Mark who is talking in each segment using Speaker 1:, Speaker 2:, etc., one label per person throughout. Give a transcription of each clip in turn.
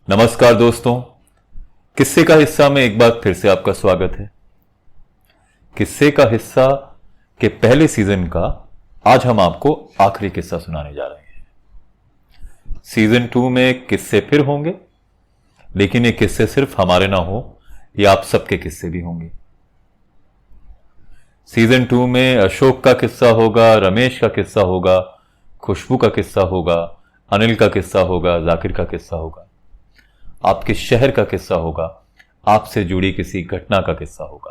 Speaker 1: नमस्कार दोस्तों, किस्से का हिस्सा में एक बार फिर से आपका स्वागत है। किस्से का हिस्सा के पहले सीजन का आज हम आपको आखिरी किस्सा सुनाने जा रहे हैं। सीजन 2 में किस्से फिर होंगे, लेकिन ये किस्से सिर्फ हमारे ना हो, ये आप सबके किस्से भी होंगे। सीजन 2 में अशोक का किस्सा होगा, रमेश का किस्सा होगा, खुशबू का किस्सा होगा, अनिल का किस्सा होगा, जाकिर का किस्सा होगा, आपके शहर का किस्सा होगा, आपसे जुड़ी किसी घटना का किस्सा होगा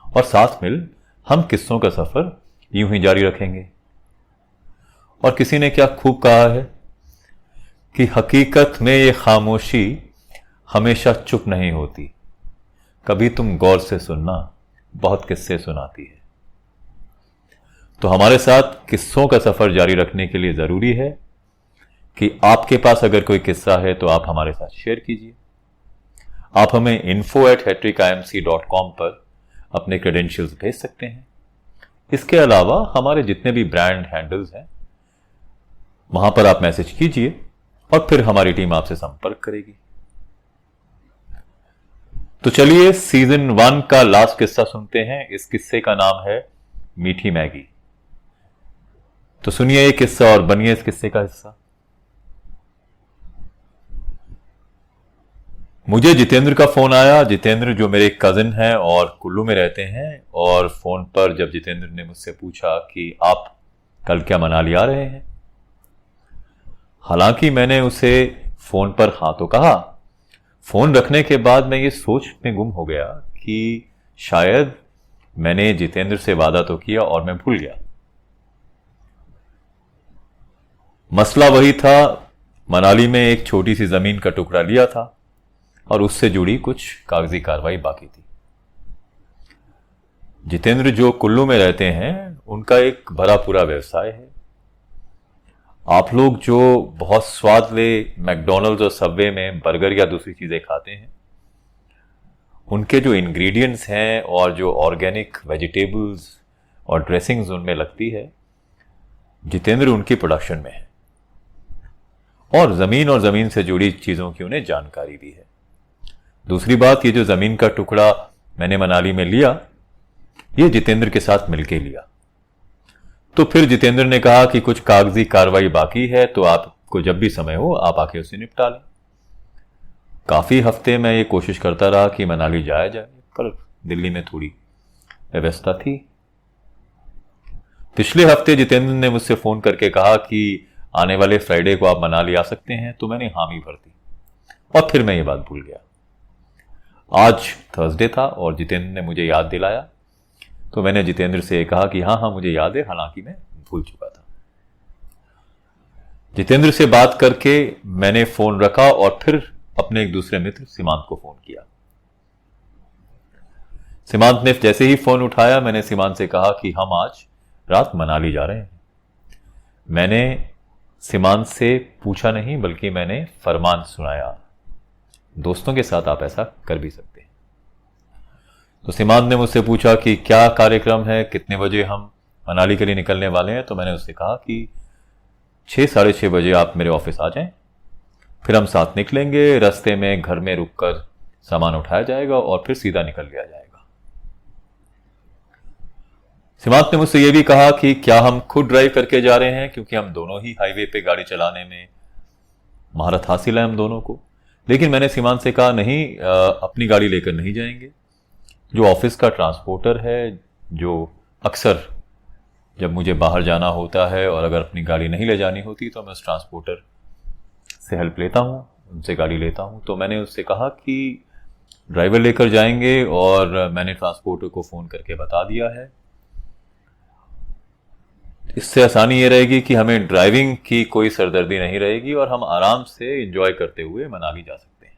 Speaker 1: और साथ मिल हम किस्सों का सफर यूं ही जारी रखेंगे। और किसी ने क्या खूब कहा है कि हकीकत में ये खामोशी हमेशा चुप नहीं होती, कभी तुम गौर से सुनना, बहुत किस्से सुनाती है। तो हमारे साथ किस्सों का सफर जारी रखने के लिए जरूरी है कि आपके पास अगर कोई किस्सा है तो आप हमारे साथ शेयर कीजिए। आप हमें info@hattrickimc.com पर अपने क्रेडेंशियल्स भेज सकते हैं। इसके अलावा हमारे जितने भी ब्रांड हैंडल्स हैं वहां पर आप मैसेज कीजिए और फिर हमारी टीम आपसे संपर्क करेगी। तो चलिए सीजन 1 का लास्ट किस्सा सुनते हैं। इस किस्से का नाम है मीठी मैगी। तो सुनिए ये किस्सा और बनिए इस किस्से का हिस्सा। मुझे जितेंद्र का फोन आया। जितेंद्र जो मेरे कजिन हैं और कुल्लू में रहते हैं, और फोन पर जब जितेंद्र ने मुझसे पूछा कि आप कल क्या मनाली आ रहे हैं, हालांकि मैंने उसे फोन पर हाँ तो कहा। फोन रखने के बाद मैं ये सोच में गुम हो गया कि शायद मैंने जितेंद्र से वादा तो किया और मैं भूल गया। मसला वही था, मनाली में एक छोटी सी जमीन का टुकड़ा लिया था और उससे जुड़ी कुछ कागजी कार्रवाई बाकी थी। जितेंद्र जो कुल्लू में रहते हैं उनका एक भरा पूरा व्यवसाय है। आप लोग जो बहुत स्वादले मैकडॉनल्ड्स और सबवे में बर्गर या दूसरी चीजें खाते हैं, उनके जो इंग्रेडिएंट्स हैं और जो ऑर्गेनिक वेजिटेबल्स और ड्रेसिंग्स उनमें लगती है, जितेंद्र उनकी प्रोडक्शन में है और जमीन से जुड़ी चीजों की उन्हें जानकारी भी है। दूसरी बात, ये जो जमीन का टुकड़ा मैंने मनाली में लिया, ये जितेंद्र के साथ मिलके लिया। तो फिर जितेंद्र ने कहा कि कुछ कागजी कार्रवाई बाकी है, तो आपको जब भी समय हो आप आके उसे निपटा लें। काफी हफ्ते मैं ये कोशिश करता रहा कि मनाली जाया जाए, पर दिल्ली में थोड़ी व्यवस्था थी। पिछले हफ्ते जितेंद्र ने मुझसे फोन करके कहा कि आने वाले फ्राइडे को आप मनाली आ सकते हैं, तो मैंने हामी भर दी और फिर मैं ये बात भूल गया। आज थर्सडे था और जितेंद्र ने मुझे याद दिलाया, तो मैंने जितेंद्र से कहा कि हाँ मुझे याद है, हालांकि मैं भूल चुका था। जितेंद्र से बात करके मैंने फोन रखा और फिर अपने एक दूसरे मित्र सीमांत को फोन किया। सीमांत ने जैसे ही फोन उठाया, मैंने सीमांत से कहा कि हम आज रात मनाली जा रहे हैं। मैंने सीमांत से पूछा नहीं, बल्कि मैंने फरमान सुनाया। दोस्तों के साथ आप ऐसा कर भी सकते हैं। तो सीमांत ने मुझसे पूछा कि क्या कार्यक्रम है, कितने बजे हम मनाली के लिए निकलने वाले हैं। तो मैंने उससे कहा कि 6 साढ़े 6 बजे आप मेरे ऑफिस आ जाएं, फिर हम साथ निकलेंगे। रास्ते में घर में रुककर सामान उठाया जाएगा और फिर सीधा निकल लिया जाएगा। सीमांत ने मुझसे यह भी कहा कि क्या हम खुद ड्राइव करके जा रहे हैं, क्योंकि हम दोनों ही हाईवे पे गाड़ी चलाने में महारत हासिल है हम दोनों को। लेकिन मैंने सीमांत से कहा नहीं, अपनी गाड़ी लेकर नहीं जाएंगे। जो ऑफिस का ट्रांसपोर्टर है, जो अक्सर जब मुझे बाहर जाना होता है और अगर अपनी गाड़ी नहीं ले जानी होती तो मैं उस ट्रांसपोर्टर से हेल्प लेता हूं, उनसे गाड़ी लेता हूं। तो मैंने उससे कहा कि ड्राइवर लेकर जाएंगे और मैंने ट्रांसपोर्टर को फोन करके बता दिया है। इससे आसानी ये रहेगी कि हमें ड्राइविंग की कोई सरदर्दी नहीं रहेगी और हम आराम से एंजॉय करते हुए मनाली जा सकते हैं।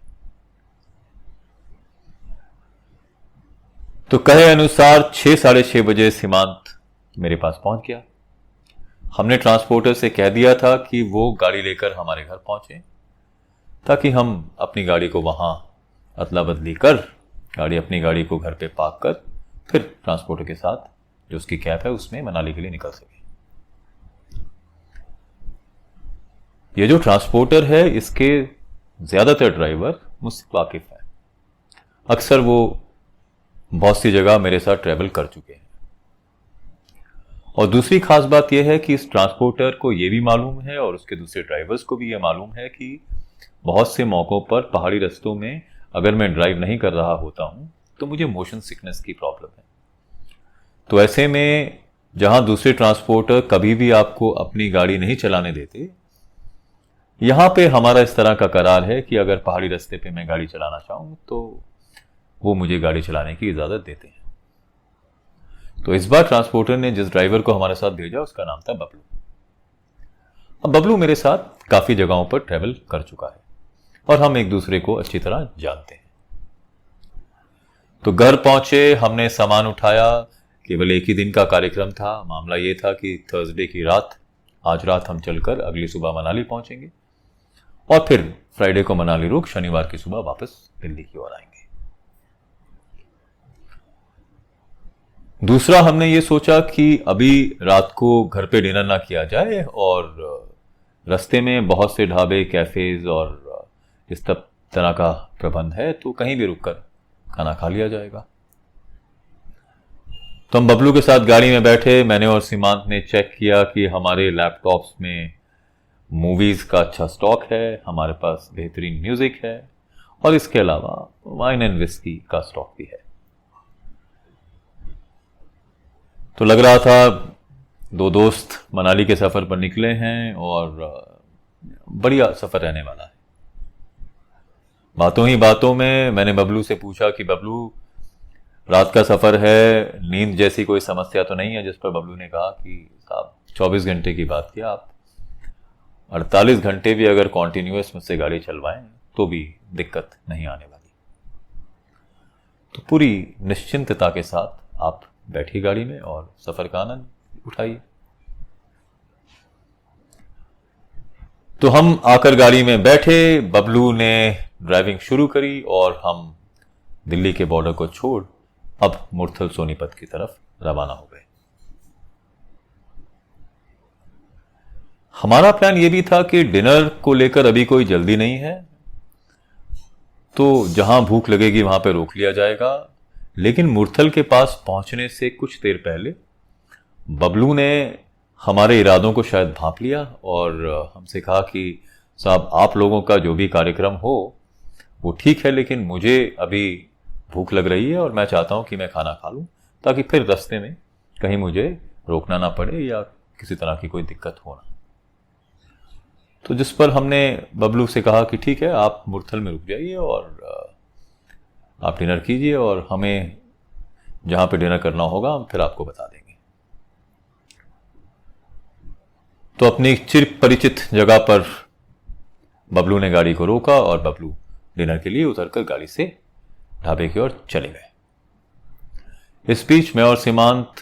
Speaker 1: तो कहे अनुसार 6 साढ़े 6 बजे सीमांत मेरे पास पहुंच गया। हमने ट्रांसपोर्टर से कह दिया था कि वो गाड़ी लेकर हमारे घर पहुंचे, ताकि हम अपनी गाड़ी को वहां अदला बदली कर, अपनी गाड़ी को घर पे पार्क कर, फिर ट्रांसपोर्टर के साथ जो उसकी कैब है उसमें मनाली के लिए निकल सके। ये जो ट्रांसपोर्टर है, इसके ज्यादातर ड्राइवर मुझसे वाकिफ हैं। अक्सर वो बहुत सी जगह मेरे साथ ट्रैवल कर चुके हैं। और दूसरी खास बात यह है कि इस ट्रांसपोर्टर को यह भी मालूम है और उसके दूसरे ड्राइवर्स को भी यह मालूम है कि बहुत से मौकों पर पहाड़ी रास्तों में अगर मैं ड्राइव नहीं कर रहा होता हूं तो मुझे मोशन सिकनेस की प्रॉब्लम है। तो ऐसे में जहां दूसरे ट्रांसपोर्टर कभी भी आपको अपनी गाड़ी नहीं चलाने देते, यहां पे हमारा इस तरह का करार है कि अगर पहाड़ी रास्ते पे मैं गाड़ी चलाना चाहूं तो वो मुझे गाड़ी चलाने की इजाजत देते हैं। तो इस बार ट्रांसपोर्टर ने जिस ड्राइवर को हमारे साथ भेजा उसका नाम था बबलू। अब बबलू मेरे साथ काफी जगहों पर ट्रैवल कर चुका है और हम एक दूसरे को अच्छी तरह जानते हैं। तो घर पहुंचे, हमने सामान उठाया। केवल एक ही दिन का कार्यक्रम था। मामला यह था कि थर्सडे की रात, आज रात हम चलकर अगली सुबह मनाली पहुंचेंगे और फिर फ्राइडे को मनाली रुक शनिवार की सुबह वापस दिल्ली की ओर आएंगे। दूसरा, हमने ये सोचा कि अभी रात को घर पे डिनर ना किया जाए और रास्ते में बहुत से ढाबे, कैफेज और इस तरह का प्रबंध है, तो कहीं भी रुककर खाना खा लिया जाएगा। तो हम बबलू के साथ गाड़ी में बैठे। मैंने और सीमांत ने चेक किया कि हमारे लैपटॉप्स में मूवीज का अच्छा स्टॉक है, हमारे पास बेहतरीन म्यूजिक है और इसके अलावा वाइन एंड विस्की का स्टॉक भी है। तो लग रहा था दो दोस्त मनाली के सफर पर निकले हैं और बढ़िया सफर रहने वाला है। बातों ही बातों में मैंने बबलू से पूछा कि बबलू, रात का सफर है, नींद जैसी कोई समस्या तो नहीं है? जिस पर बबलू ने कहा कि साहब 24 घंटे की बात किया, आप 48 घंटे भी अगर कॉन्टिन्यूअस मुझसे गाड़ी चलवाएं तो भी दिक्कत नहीं आने वाली। तो पूरी निश्चिंतता के साथ आप बैठिए गाड़ी में और सफर का आनंद उठाइए। तो हम आकर गाड़ी में बैठे, बबलू ने ड्राइविंग शुरू करी और हम दिल्ली के बॉर्डर को छोड़ अब मुरथल सोनीपत की तरफ रवाना हो गए। हमारा प्लान यह भी था कि डिनर को लेकर अभी कोई जल्दी नहीं है, तो जहां भूख लगेगी वहां पर रोक लिया जाएगा। लेकिन मुरथल के पास पहुंचने से कुछ देर पहले बबलू ने हमारे इरादों को शायद भांप लिया और हमसे कहा कि साहब, आप लोगों का जो भी कार्यक्रम हो वो ठीक है, लेकिन मुझे अभी भूख लग रही है और मैं चाहता हूं कि मैं खाना खा लूं ताकि फिर रास्ते में कहीं मुझे रोकना ना पड़े या किसी तरह की कोई दिक्कत हो ना। तो जिस पर हमने बबलू से कहा कि ठीक है, आप मुरथल में रुक जाइए और आप डिनर कीजिए और हमें जहां पे डिनर करना होगा हम फिर आपको बता देंगे। तो अपनी चिर परिचित जगह पर बबलू ने गाड़ी को रोका और बबलू डिनर के लिए उतरकर गाड़ी से ढाबे की ओर चले गए। इस बीच मैं और सीमांत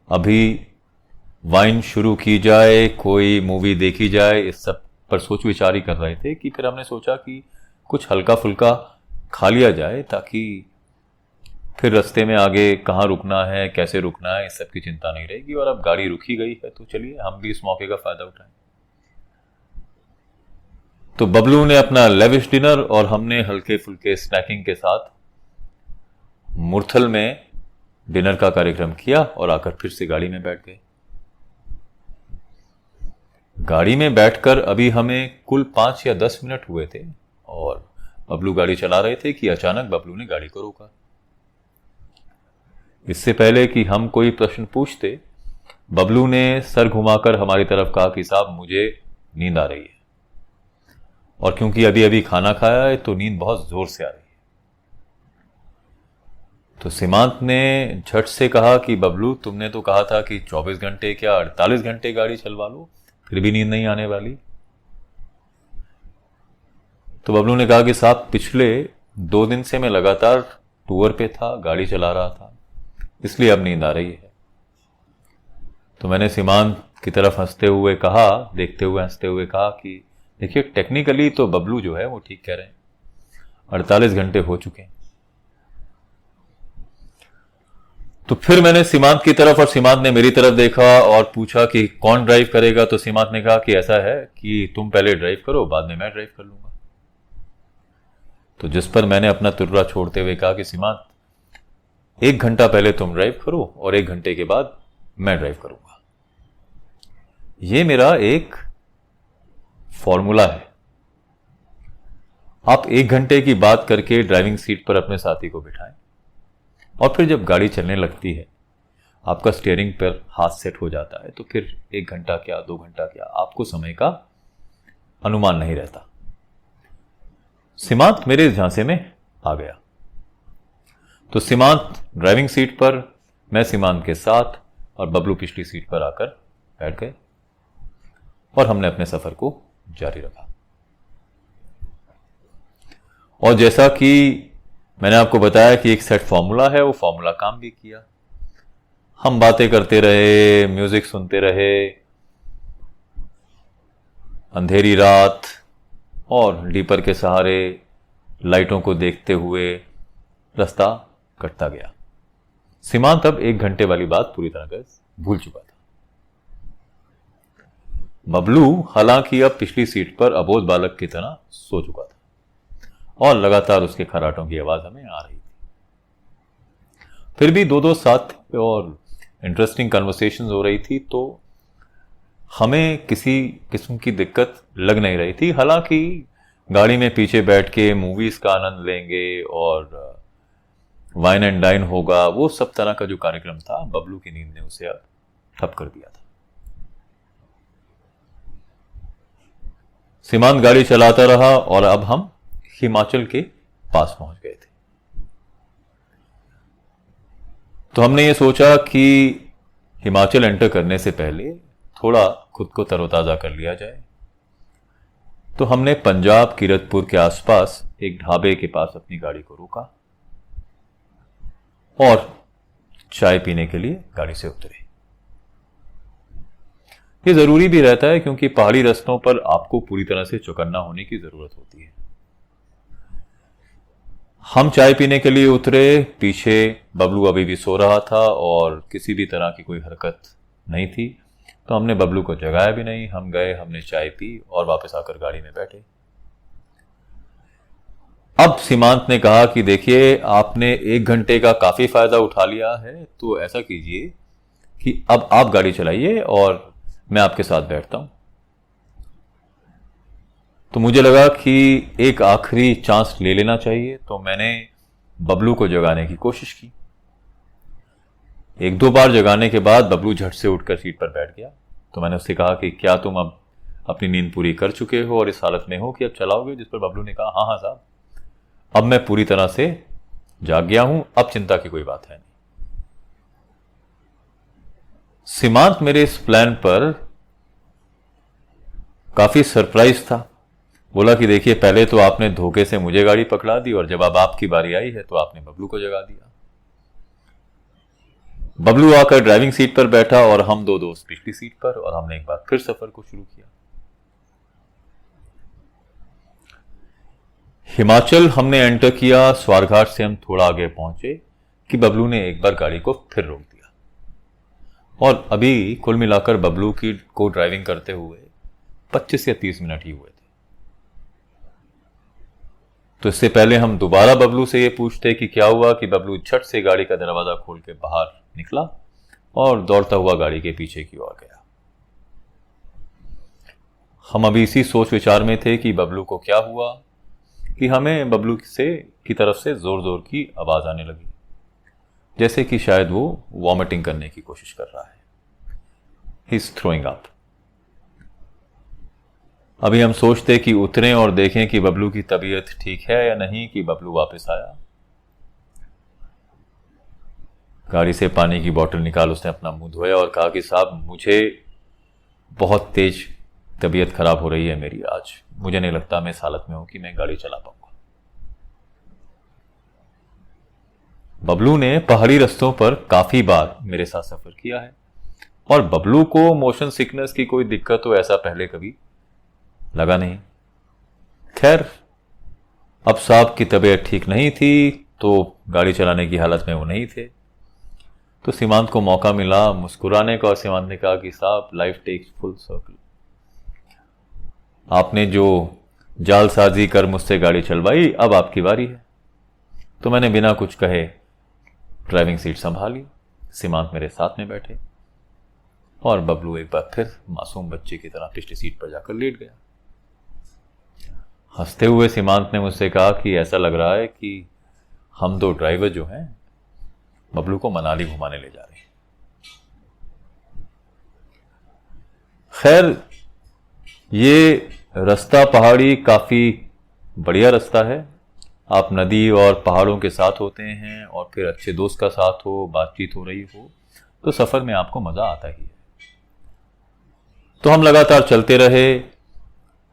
Speaker 1: अभी वाइन शुरू की जाए, कोई मूवी देखी जाए, इस सब पर सोच विचार ही कर रहे थे कि फिर हमने सोचा कि कुछ हल्का फुल्का खा लिया जाए ताकि फिर रास्ते में आगे कहाँ रुकना है, कैसे रुकना है, इस सब की चिंता नहीं रहेगी। और अब गाड़ी रुकी गई है तो चलिए हम भी इस मौके का फायदा उठाएं। तो बबलू ने अपना लेविश डिनर और हमने हल्के फुल्के स्नैकिंग के साथ मुरथल में डिनर का कार्यक्रम किया और आकर फिर से गाड़ी में बैठ गए। गाड़ी में बैठकर अभी हमें कुल 5 या 10 मिनट हुए थे और बबलू गाड़ी चला रहे थे कि अचानक बबलू ने गाड़ी को रोका। इससे पहले कि हम कोई प्रश्न पूछते, बबलू ने सर घुमाकर हमारी तरफ कहा कि साहब, मुझे नींद आ रही है और क्योंकि अभी अभी खाना खाया है तो नींद बहुत जोर से आ रही है। तो सीमांत ने झट से कहा कि बबलू, तुमने तो कहा था कि 24 घंटे क्या 48 घंटे गाड़ी चलवा लो, फिर भी नींद नहीं आने वाली। तो बबलू ने कहा कि साहब, पिछले 2 दिन से मैं लगातार टूर पे था, गाड़ी चला रहा था, इसलिए अब नींद आ रही है। तो मैंने सीमांत की तरफ हंसते हुए कहा, देखते हुए हंसते हुए कहा कि देखिए, टेक्निकली तो बबलू जो है वो ठीक कह रहे हैं, 48 घंटे हो चुके हैं। तो फिर मैंने सीमांत की तरफ और सीमांत ने मेरी तरफ देखा और पूछा कि कौन ड्राइव करेगा। तो सीमांत ने कहा कि ऐसा है कि तुम पहले ड्राइव करो, बाद में मैं ड्राइव कर लूंगा। तो जिस पर मैंने अपना तुर्रा छोड़ते हुए कहा कि सीमांत, 1 घंटा पहले तुम ड्राइव करो और 1 घंटे के बाद मैं ड्राइव करूंगा। यह मेरा एक फॉर्मूला है। आप 1 घंटे की बात करके ड्राइविंग सीट पर अपने साथी को बिठाएं और फिर जब गाड़ी चलने लगती है, आपका स्टीयरिंग पर हाथ सेट हो जाता है, तो फिर 1 घंटा क्या 2 घंटा क्या, आपको समय का अनुमान नहीं रहता। सीमांत मेरे इस झांसे में आ गया। तो सीमांत ड्राइविंग सीट पर, मैं सीमांत के साथ और बबलू पिछली सीट पर आकर बैठ गए और हमने अपने सफर को जारी रखा। और जैसा कि मैंने आपको बताया कि एक सेट फॉर्मूला है, वो फॉर्मूला काम भी किया। हम बातें करते रहे, म्यूजिक सुनते रहे, अंधेरी रात और डीपर के सहारे लाइटों को देखते हुए रास्ता कटता गया। सीमांत अब 1 घंटे वाली बात पूरी तरह भूल चुका था। बबलू हालांकि अब पिछली सीट पर अबोध बालक की तरह सो चुका था और लगातार उसके खराटों की आवाज हमें आ रही थी। फिर भी दो साथ थे और इंटरेस्टिंग कन्वर्सेशंस हो रही थी, तो हमें किसी किस्म की दिक्कत लग नहीं रही थी। हालांकि गाड़ी में पीछे बैठ के मूवीज का आनंद लेंगे और वाइन एंड डाइन होगा, वो सब तरह का जो कार्यक्रम था, बबलू की नींद ने उसे अब ठप कर दिया था। सीमांत गाड़ी चलाता रहा और अब हम हिमाचल के पास पहुंच गए थे। तो हमने ये सोचा कि हिमाचल एंटर करने से पहले थोड़ा खुद को तरोताजा कर लिया जाए। तो हमने पंजाब कीरतपुर के आसपास एक ढाबे के पास अपनी गाड़ी को रोका और चाय पीने के लिए गाड़ी से उतरे। ये जरूरी भी रहता है क्योंकि पहाड़ी रास्तों पर आपको पूरी तरह से चौकन्ना होने की जरूरत होती है। हम चाय पीने के लिए उतरे। पीछे बबलू अभी भी सो रहा था और किसी भी तरह की कोई हरकत नहीं थी, तो हमने बबलू को जगाया भी नहीं। हम गए, हमने चाय पी और वापस आकर गाड़ी में बैठे। अब सीमांत ने कहा कि देखिए, आपने 1 घंटे का काफी फायदा उठा लिया है, तो ऐसा कीजिए कि अब आप गाड़ी चलाइए और मैं आपके साथ बैठता हूं। तो मुझे लगा कि एक आखिरी चांस ले लेना चाहिए, तो मैंने बबलू को जगाने की कोशिश की। 1-2 बार जगाने के बाद बबलू झट से उठकर सीट पर बैठ गया। तो मैंने उससे कहा कि क्या तुम अब अपनी नींद पूरी कर चुके हो और इस हालत में हो कि अब चलाओगे? जिस पर बबलू ने कहा, हाँ हाँ साहब, अब मैं पूरी तरह से जाग गया हूं, अब चिंता की कोई बात है नहीं। सीमांत मेरे इस प्लान पर काफी सरप्राइज था। बोला कि देखिए, पहले तो आपने धोखे से मुझे गाड़ी पकड़ा दी और जब अब आपकी बारी आई है तो आपने बबलू को जगा दिया। बबलू आकर ड्राइविंग सीट पर बैठा और हम दो दोस्त पिछली सीट पर, और हमने एक बार फिर सफर को शुरू किया। हिमाचल हमने एंटर किया। स्वारघाट से हम थोड़ा आगे पहुंचे कि बबलू ने एक बार गाड़ी को फिर रोक दिया और अभी कुल मिलाकर बबलू की को ड्राइविंग करते हुए 25 या 30 मिनट ही हुए थे। तो इससे पहले हम दोबारा बबलू से ये पूछते कि क्या हुआ, कि बबलू झट से गाड़ी का दरवाजा खोल के बाहर निकला और दौड़ता हुआ गाड़ी के पीछे की ओर गया। हम अभी इसी सोच विचार में थे कि बबलू को क्या हुआ कि हमें बबलू की तरफ से जोर जोर की आवाज आने लगी, जैसे कि शायद वो वॉमिटिंग करने की कोशिश कर रहा है। He is throwing up. अभी हम सोचते कि उतरें और देखें कि बबलू की तबीयत ठीक है या नहीं, कि बबलू वापस आया। गाड़ी से पानी की बोतल निकाल उसने अपना मुंह धोया और कहा कि साहब, मुझे बहुत तेज तबीयत खराब हो रही है मेरी आज। मुझे नहीं लगता मैं इस हालत में हूं कि मैं गाड़ी चला पाऊंगा। बबलू ने पहाड़ी रास्तों पर काफी बार मेरे साथ सफर किया है और बबलू को मोशन सिकनेस की कोई दिक्कत तो ऐसा पहले कभी लगा नहीं। खैर, अब साहब की तबीयत ठीक नहीं थी तो गाड़ी चलाने की हालत में वो नहीं थे। तो सीमांत को मौका मिला मुस्कुराने का और सीमांत ने कहा कि साहब, लाइफ टेक्स फुल सर्कल। आपने जो जालसाजी कर मुझसे गाड़ी चलवाई, अब आपकी बारी है। तो मैंने बिना कुछ कहे ड्राइविंग सीट संभाली, सीमांत मेरे साथ में बैठे और बबलू एक बार फिर मासूम बच्चे की तरह पिछली सीट पर जाकर लेट गया। हंसते हुए सीमांत ने मुझसे कहा कि ऐसा लग रहा है कि हम दो ड्राइवर जो हैं बबलू को मनाली घुमाने ले जा रहे हैं। खैर, ये रास्ता पहाड़ी काफी बढ़िया रास्ता है। आप नदी और पहाड़ों के साथ होते हैं और फिर अच्छे दोस्त का साथ हो, बातचीत हो रही हो, तो सफर में आपको मजा आता ही है। तो हम लगातार चलते रहे।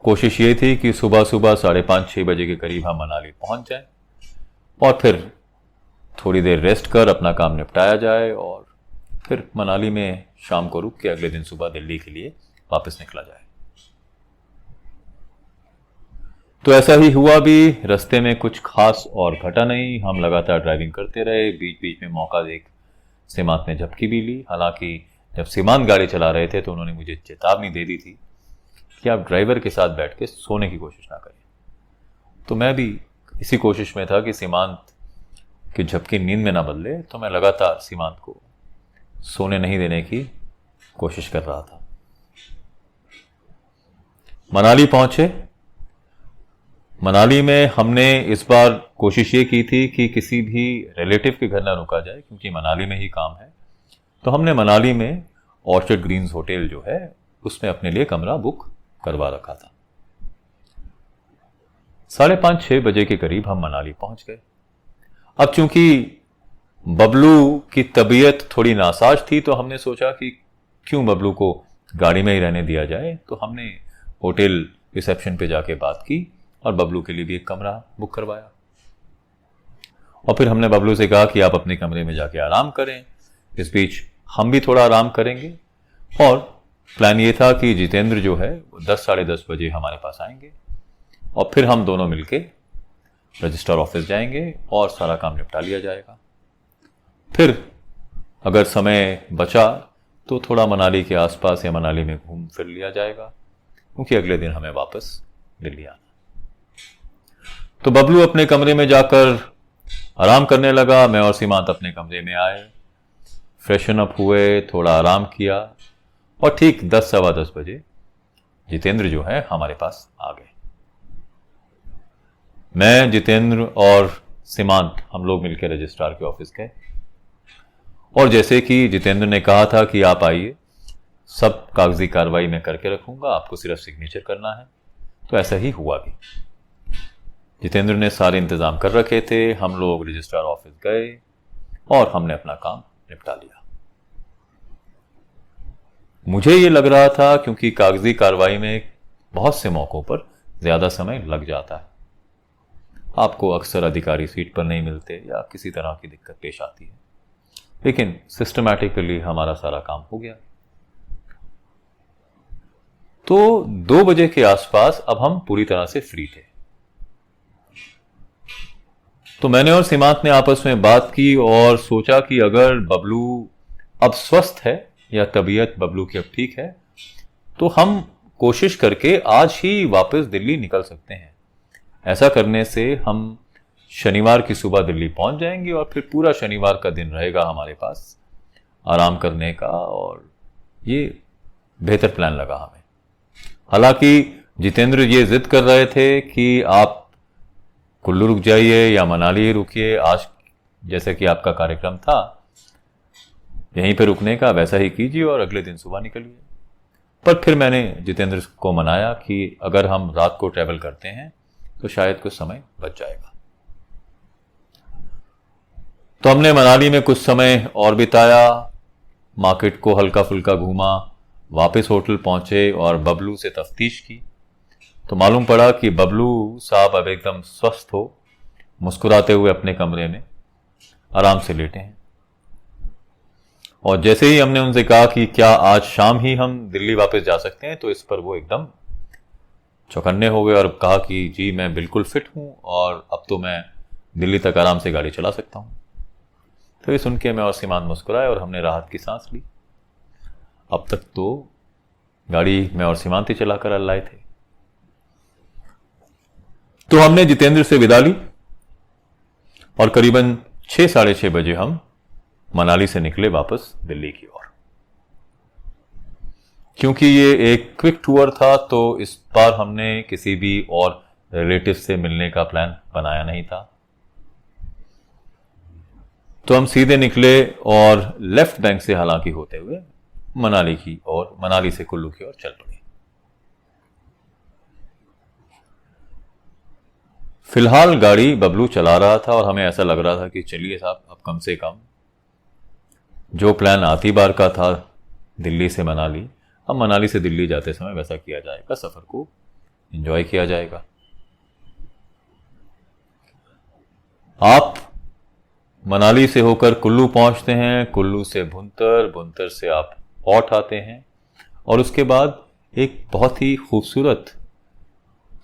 Speaker 1: कोशिश ये थी कि सुबह सुबह 5:30-6 बजे के करीब हम मनाली पहुंच जाएं और फिर थोड़ी देर रेस्ट कर अपना काम निपटाया जाए और फिर मनाली में शाम को रुक के अगले दिन सुबह दिल्ली के लिए वापस निकला जाए। तो ऐसा ही हुआ भी। रास्ते में कुछ खास और घटा नहीं। हम लगातार ड्राइविंग करते रहे। बीच बीच में मौका देख सीमांत ने झपकी भी ली। हालांकि जब सीमांत गाड़ी चला रहे थे तो उन्होंने मुझे चेतावनी दे दी थी कि आप ड्राइवर के साथ बैठ के सोने की कोशिश ना करें। तो मैं भी इसी कोशिश में था कि सीमांत की झपकी नींद में ना बदले, तो मैं लगातार सीमांत को सोने नहीं देने की कोशिश कर रहा था। मनाली पहुंचे। मनाली में हमने इस बार कोशिश ये की थी कि किसी भी रिलेटिव के घर ना रुका जाए, क्योंकि मनाली में ही काम है। तो हमने मनाली में ऑर्चर्ड ग्रीन्स होटल जो है उसमें अपने लिए कमरा बुक करवा रखा था। 5:30-6 बजे के करीब हम मनाली पहुंच गए। अब चूंकि बबलू की तबीयत थोड़ी नासाज थी तो हमने सोचा कि क्यों बबलू को गाड़ी में ही रहने दिया जाए। तो हमने होटल रिसेप्शन पे जाके बात की और बबलू के लिए भी एक कमरा बुक करवाया। और फिर हमने बबलू से कहा कि आप अपने कमरे में जाके आराम करें, इस बीच हम भी थोड़ा आराम करेंगे। और प्लान ये था कि जितेंद्र जो है वो 10-10:30 बजे हमारे पास आएंगे और फिर हम दोनों मिलके रजिस्ट्रार ऑफिस जाएंगे और सारा काम निपटा लिया जाएगा। फिर अगर समय बचा तो थोड़ा मनाली के आसपास या मनाली में घूम फिर लिया जाएगा, क्योंकि अगले दिन हमें वापस दिल्ली आना। तो बबलू अपने कमरे में जाकर आराम करने लगा। मैं और सीमांत अपने कमरे में आए, फ्रेशन अप हुए, थोड़ा आराम किया और ठीक 10-10:15 बजे जितेंद्र जो है हमारे पास आ गए। मैं, जितेंद्र और सीमांत हम लोग मिलकर रजिस्ट्रार के ऑफिस गए और जैसे कि जितेंद्र ने कहा था कि आप आइए, सब कागजी कार्रवाई मैं करके रखूंगा, आपको सिर्फ सिग्नेचर करना है, तो ऐसा ही हुआ भी। जितेंद्र ने सारे इंतजाम कर रखे थे। हम लोग रजिस्ट्रार ऑफिस गए और हमने अपना काम निपटा लिया। मुझे ये लग रहा था क्योंकि कागजी कार्रवाई में बहुत से मौकों पर ज्यादा समय लग जाता है, आपको अक्सर अधिकारी सीट पर नहीं मिलते या किसी तरह की दिक्कत पेश आती है, लेकिन सिस्टमैटिकली हमारा सारा काम हो गया। तो 2 बजे के आसपास अब हम पूरी तरह से फ्री थे। तो मैंने और सीमांत ने आपस में बात की और सोचा कि अगर बबलू अब स्वस्थ है या तबीयत बबलू की अब ठीक है तो हम कोशिश करके आज ही वापस दिल्ली निकल सकते हैं। ऐसा करने से हम शनिवार की सुबह दिल्ली पहुंच जाएंगे और फिर पूरा शनिवार का दिन रहेगा हमारे पास आराम करने का, और ये बेहतर प्लान लगा हमें। हालांकि जितेंद्र ये जिद कर रहे थे कि आप कुल्लू रुक जाइए या मनाली रुकिए, आज जैसे कि आपका कार्यक्रम था यहीं पे रुकने का, वैसा ही कीजिए और अगले दिन सुबह निकलिए। पर फिर मैंने जितेंद्र को मनाया कि अगर हम रात को ट्रैवल करते हैं तो शायद कुछ समय बच जाएगा। तो हमने मनाली में कुछ समय और बिताया, मार्केट को हल्का फुल्का घूमा, वापस होटल पहुंचे और बबलू से तफ्तीश की। तो मालूम पड़ा कि बबलू साहब अब एकदम स्वस्थ हो, मुस्कुराते हुए अपने कमरे में आराम से लेटे हैं। और जैसे ही हमने उनसे कहा कि क्या आज शाम ही हम दिल्ली वापस जा सकते हैं, तो इस पर वो एकदम चौकन्ने हो गए और कहा कि जी मैं बिल्कुल फिट हूं और अब तो मैं दिल्ली तक आराम से गाड़ी चला सकता हूं। तो ये सुन के मैं और सीमांत मुस्कुराए और हमने राहत की सांस ली। अब तक तो गाड़ी मैं और सीमांत ही चलाकर लाए थे। तो हमने जितेंद्र से विदा ली और करीबन 6-6:30 बजे हम मनाली से निकले वापस दिल्ली की ओर। क्योंकि ये एक क्विक टूर था तो इस बार हमने किसी भी और रिलेटिव से मिलने का प्लान बनाया नहीं था। तो हम सीधे निकले और लेफ्ट बैंक से हालांकि होते हुए मनाली की और मनाली से कुल्लू की ओर चल पड़े। फिलहाल गाड़ी बबलू चला रहा था और हमें ऐसा लग रहा था कि चलिए साहब, अब कम से कम जो प्लान आती बार का था दिल्ली से मनाली, अब मनाली से दिल्ली जाते समय वैसा किया जाएगा, सफर को एंजॉय किया जाएगा। आप मनाली से होकर कुल्लू पहुंचते हैं, कुल्लू से भुंतर, भुंतर से आप पौठ आते हैं और उसके बाद एक बहुत ही खूबसूरत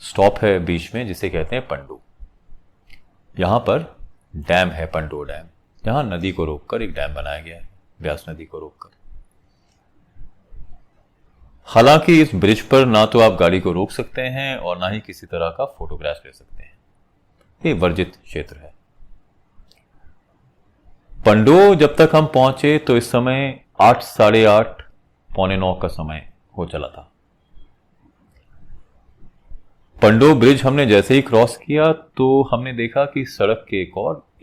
Speaker 1: स्टॉप है बीच में जिसे कहते हैं पंडू। यहां पर डैम है, पंडो डैम। यहां नदी को रोककर एक डैम बनाया गया है, ब्यास नदी को रोककर। हालांकि इस ब्रिज पर ना तो आप गाड़ी को रोक सकते हैं और ना ही किसी तरह का फोटोग्राफ ले सकते हैं, ये वर्जित क्षेत्र है। पंडो जब तक हम पहुंचे तो इस समय 8, 8:30, 8:45 का समय हो चला था। पंडो ब्रिज हमने जैसे ही क्रॉस किया तो हमने देखा कि सड़क के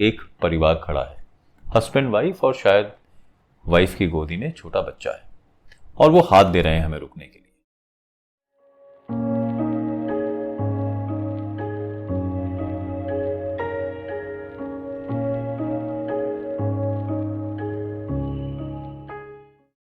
Speaker 1: एक परिवार खड़ा है, हस्बैंड वाइफ और शायद वाइफ की गोदी में छोटा बच्चा है और वो हाथ दे रहे हैं हमें रुकने के लिए।